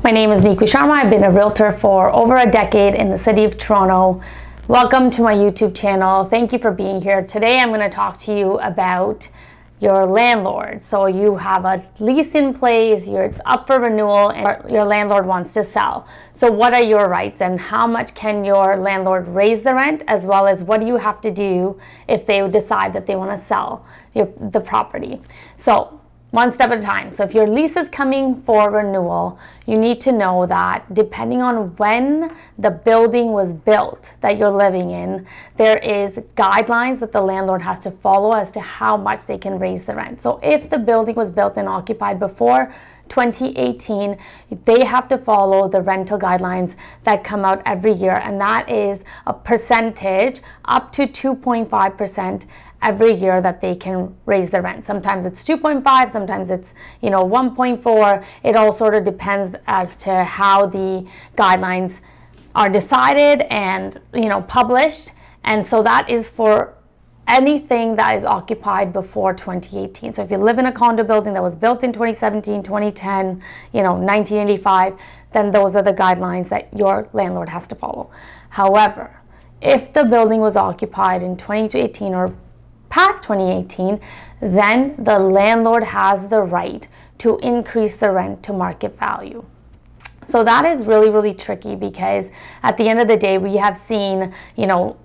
My name is Nikku Sharma. I've been a realtor for over a decade in the city of Toronto. Welcome to my YouTube channel. Thank you for being here. Today I'm going to talk to you about your landlord. So you have a lease in place, it's up for renewal, and your landlord wants to sell. So what are your rights and how much can your landlord raise the rent, as well as what do you have to do if they decide that they want to sell the property? So one step at a time. So if your lease is coming for renewal, you need to know that depending on when the building was built that you're living in, there is guidelines that the landlord has to follow as to how much they can raise the rent. So if the building was built and occupied before 2018, they have to follow the rental guidelines that come out every year, and that is a percentage up to 2.5% every year that they can raise the rent. Sometimes it's 2.5, sometimes it's 1.4. It all sort of depends as to how the guidelines are decided and published. And so that is for anything that is occupied before 2018. So if you live in a condo building that was built in 2017, 2010, 1985, then those are the guidelines that your landlord has to follow. However, if the building was occupied in 2018 or past 2018, then the landlord has the right to increase the rent to market value. So that is really, really tricky, because at the end of the day, we have seen,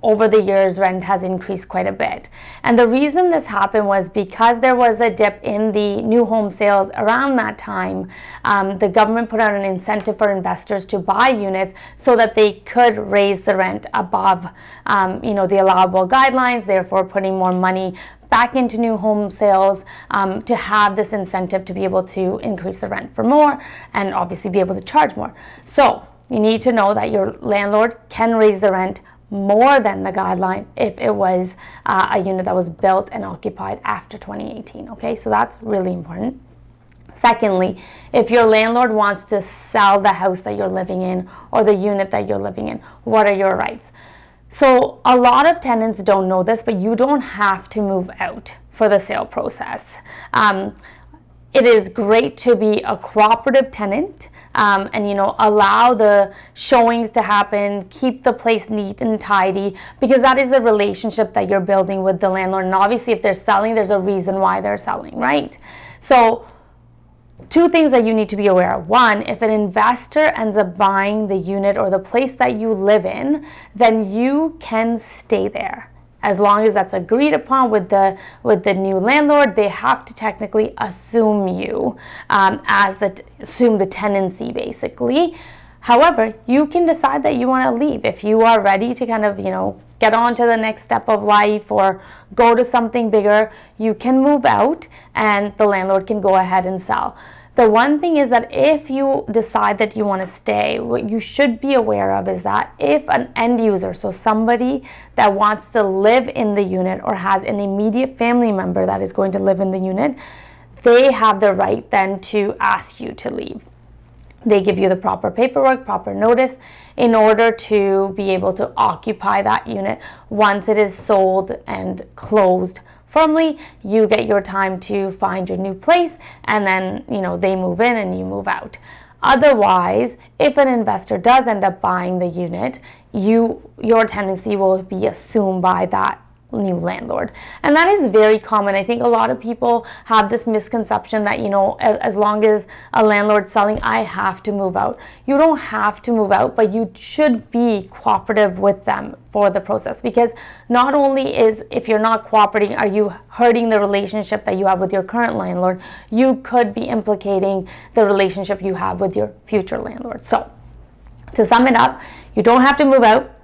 over the years, rent has increased quite a bit. And the reason this happened was because there was a dip in the new home sales around that time. The government put out an incentive for investors to buy units so that they could raise the rent above, the allowable guidelines, therefore putting more money back into new home sales, to have this incentive to be able to increase the rent for more and obviously be able to charge more. So you need to know that your landlord can raise the rent more than the guideline if it was a unit that was built and occupied after 2018. Okay, so that's really important. Secondly, if your landlord wants to sell the house that you're living in or the unit that you're living in, what are your rights? So a lot of tenants don't know this, but you don't have to move out for the sale process. It is great to be a cooperative tenant and allow the showings to happen, keep the place neat and tidy, because that is the relationship that you're building with the landlord. And obviously if they're selling, there's a reason why they're selling, right? So two things that you need to be aware of. One, if an investor ends up buying the unit or the place that you live in, then you can stay there. As long as that's agreed upon with the new landlord, they have to technically assume you, assume the tenancy basically. However, you can decide that you want to leave. If you are ready to kind of, get on to the next step of life or go to something bigger, you can move out and the landlord can go ahead and sell. The one thing is that if you decide that you want to stay, what you should be aware of is that if an end user, so somebody that wants to live in the unit or has an immediate family member that is going to live in the unit, they have the right then to ask you to leave. They give you the proper paperwork, proper notice in order to be able to occupy that unit. Once it is sold and closed firmly, you get your time to find your new place, and then they move in and you move out. Otherwise, if an investor does end up buying the unit, your tenancy will be assumed by that new landlord. And that is very common. I think a lot of people have this misconception that as long as a landlord's selling, I have to move out. You don't have to move out, but you should be cooperative with them for the process, because not only if you're not cooperating, are you hurting the relationship that you have with your current landlord, you could be implicating the relationship you have with your future landlord. So to sum it up, you don't have to move out.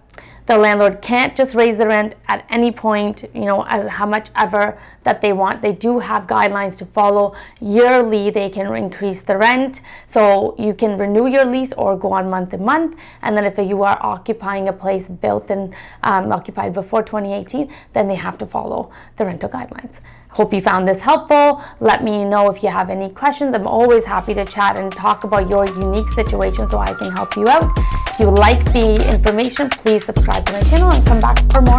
The landlord can't just raise the rent at any point, as how much ever that they want. They do have guidelines to follow. Yearly, they can increase the rent. So you can renew your lease or go on month to month. And then if you are occupying a place built and occupied before 2018, then they have to follow the rental guidelines. Hope you found this helpful. Let me know if you have any questions. I'm always happy to chat and talk about your unique situation so I can help you out. If you like the information, please subscribe to my channel and come back for more.